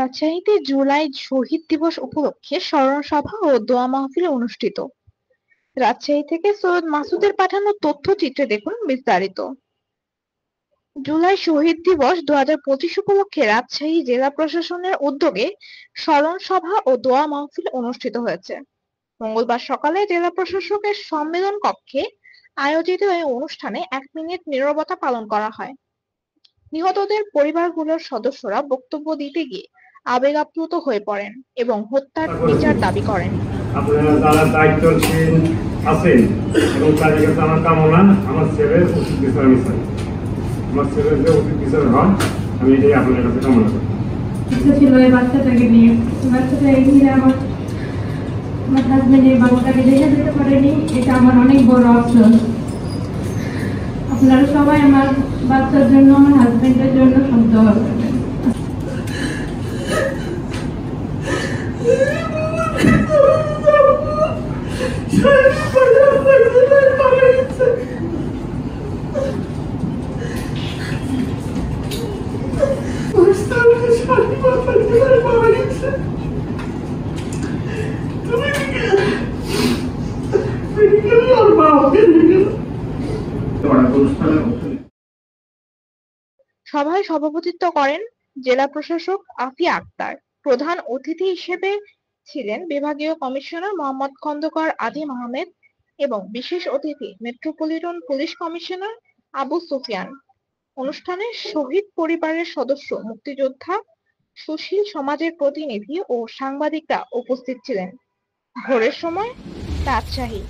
রাজশাহীতে জুলাই শহীদ দিবস উপলক্ষে স্মরণ সভা ও দোয়া মাহফিল অনুষ্ঠিত। রাজশাহী থেকে সৈয়দ মাসুদের পাঠানো তথ্যচিত্রে দেখুন বিস্তারিত। জুলাই শহীদ দিবস 2025 উপলক্ষে রাজশাহী জেলা প্রশাসনের উদ্যোগে স্মরণ সভা ও দোয়া মাহফিল অনুষ্ঠিত হয়েছে। মঙ্গলবার সকালে জেলা প্রশাসকের সম্মেলন কক্ষে আয়োজিত এই অনুষ্ঠানে 1 মিনিট নীরবতা পালন করা হয়। নিহতদের পরিবারগুলোর সদস্যরা বক্তব্য দিতে গিয়ে আবেগাপ্লুত হয়ে পড়েন এবং হত্যার বিচার দাবি করেন। আপনারা যারা দায়িত্বশীল আছেন এবং তাদের কাছে আমার কামনা, আমার ছেলের উচিত বিচার আমি চাই। আমার ছেলের যে উচিত বিচার হয় আমি এটাই আপনার কাছে কামনা করি। ছিল এই বাচ্চাটাকে নিয়ে, আমার হাজবেন্ড এই বাচ্চাটাকে দেখে যেতে পারেনি, এটা আমার অনেক বড় আফসোস। আপনারা সবাই আমার বাচ্চার জন্য, আমার হাজবেন্ডের জন্য সব দোয়া করবেন। সভায় সভাপতিত্ব করেন জেলা প্রশাসক আফিয়া আক্তার। প্রধান অতিথি হিসেবে ছিলেন বিভাগীয় কমিশনার মোহাম্মদ খন্দকার আদিম আহমেদ এবং বিশেষ অতিথি metropolitan police commissioner Abu Sufian. অনুষ্ঠানে শহীদ পরিবারের সদস্য, মুক্তিযোদ্ধা, সুশীল সমাজের প্রতিনিধি ও সাংবাদিকরা উপস্থিত ছিলেন। ভোরের সময় রাজশাহী।